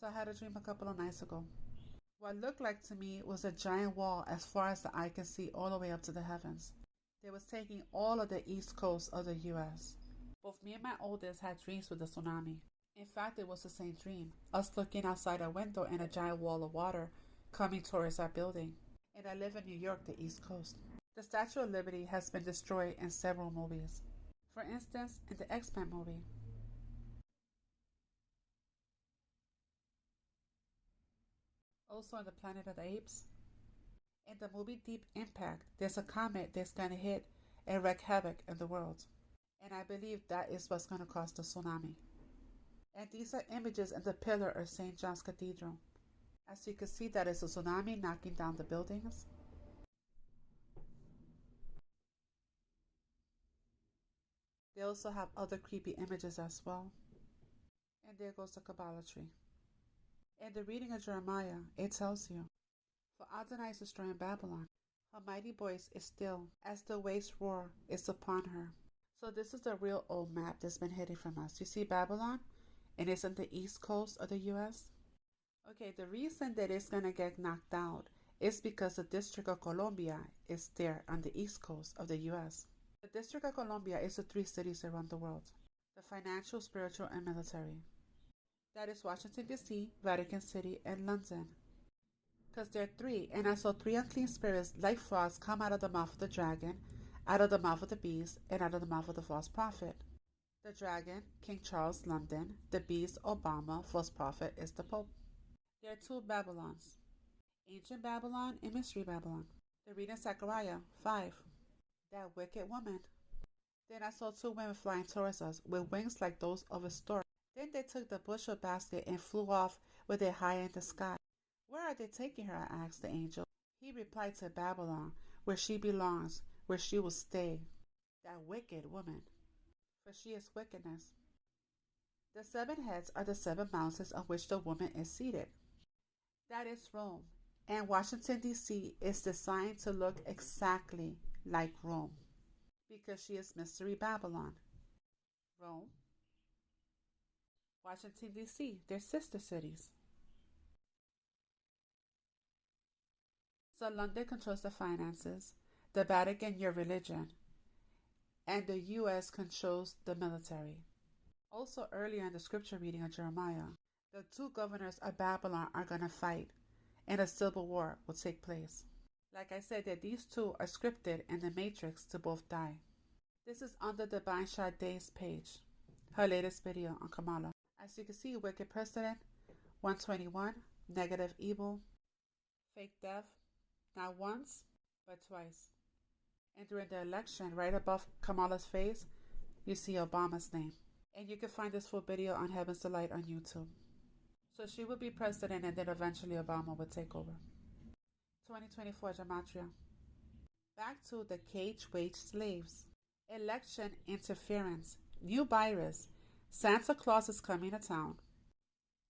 So I had a dream a couple of nights ago. What looked like to me was a giant wall as far as the eye can see all the way up to the heavens. They was taking all of the east coast of the US. Both me and my oldest had dreams with the tsunami. In fact, it was the same dream, us looking outside our window and a giant wall of water coming towards our building. And I live in New York, the East Coast. The Statue of Liberty has been destroyed in several movies. For instance, in the X-Men movie. Also in the Planet of the Apes. In the movie Deep Impact, there's a comet that's going to hit and wreak havoc in the world. And I believe that is what's going to cause the tsunami. And these are images in the pillar of St. John's Cathedral. As you can see, that is a tsunami knocking down the buildings. They also have other creepy images as well. And there goes the Kabbalah tree. In the reading of Jeremiah, it tells you, for Adonai is destroying Babylon. Her mighty voice is still, as the waves roar is upon her. So this is the real old map that's been hidden from us. You see Babylon? And it's on the east coast of the US. Okay, the reason that it's going to get knocked out is because the District of Columbia is there on the east coast of the US. The District of Columbia is the three cities around the world. The financial, spiritual, and military. That is Washington, D.C., Vatican City, and London. Because there are three, and I saw three unclean spirits like frogs come out of the mouth of the dragon, out of the mouth of the beast, and out of the mouth of the false prophet. The dragon, King Charles, London. The beast, Obama. False prophet is the Pope. There are two Babylons. Ancient Babylon and Mystery Babylon. The reading Zechariah 5. That wicked woman. Then I saw two women flying towards us with wings like those of a stork. Then they took the bushel basket and flew off with it high in the sky. Where are they taking her? I asked the angel. He replied, to Babylon, where she belongs, where she will stay. That wicked woman. For she is wickedness. The seven heads are the seven mountains on which the woman is seated. That is Rome. And Washington, D.C. is designed to look exactly like Rome, because she is Mystery Babylon. Rome, Washington, D.C., they're sister cities. So London controls the finances, the Vatican your religion, and the U.S. controls the military. Also earlier in the scripture reading of Jeremiah, the two governors of Babylon are going to fight, and a civil war will take place. Like I said, that these two are scripted in the Matrix to both die. This is on the Divine Sade's page, her latest video on Kamala. As you can see, wicked president, 121, negative evil, fake death, not once, but twice. And during the election, right above Kamala's face, you see Obama's name. And you can find this full video on Heaven's Delight on YouTube. So she would be president, and then eventually Obama would take over. 2024 Gematria. Back to the cage-wage slaves. Election interference. New virus. Santa Claus is coming to town.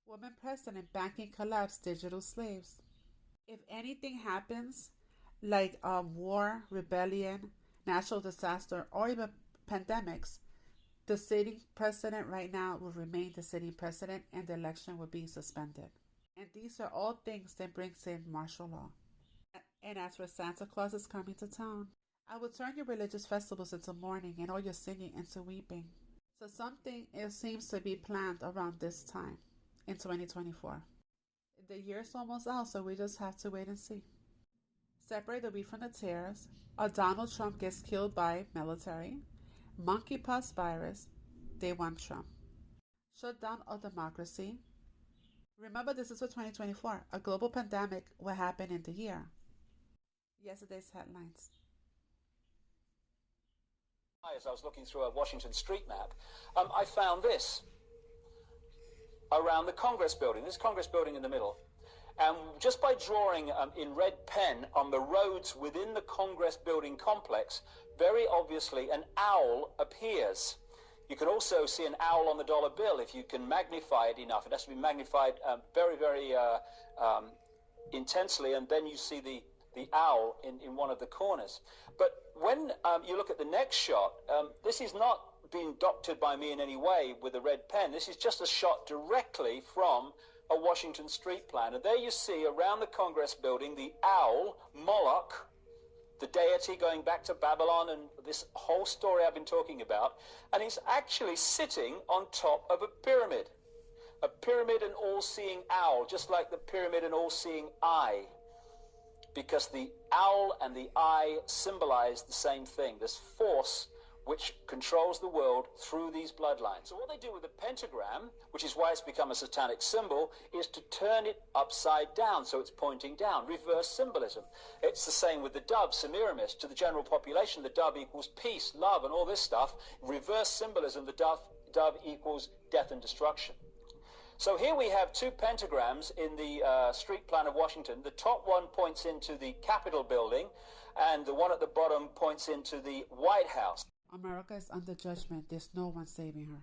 Woman president backing collapse digital slaves. If anything happens, like war, rebellion, natural disaster, or even pandemics, the sitting president right now will remain the sitting president and the election will be suspended. And these are all things that brings in martial law. And as for Santa Claus is coming to town, I will turn your religious festivals into mourning and all your singing into weeping. So something it seems to be planned around this time in 2024. The year's almost out, so we just have to wait and see. Separate the wheat from the tares. A Donald Trump gets killed by military. Monkeypox virus. They want Trump. Shutdown of democracy. Remember, this is for 2024. A global pandemic will happen in the year. Yesterday's headlines. As I was looking through a Washington street map, I found this around the Congress building. This Congress building in the middle. And just by drawing in red pen on the roads within the Congress building complex, very obviously an owl appears. You can also see an owl on the dollar bill if you can magnify it enough. It has to be magnified very, very intensely, and then you see the owl in one of the corners. But when you look at the next shot, this is not being doctored by me in any way with a red pen. This is just a shot directly from a Washington street plan. And there you see around the Congress building the owl, Moloch, the deity going back to Babylon and this whole story I've been talking about. And he's actually sitting on top of a pyramid an all-seeing owl, just like the pyramid an all-seeing eye, because the owl and the eye symbolize the same thing, this force which controls the world through these bloodlines. So what they do with the pentagram, which is why it's become a satanic symbol, is to turn it upside down so it's pointing down, reverse symbolism. It's the same with the dove, Semiramis. To the general population, the dove equals peace, love, and all this stuff. Reverse symbolism, the dove equals death and destruction. So here we have two pentagrams in the street plan of Washington. The top one points into the Capitol building, and the one at the bottom points into the White House. America is under judgment. There's no one saving her.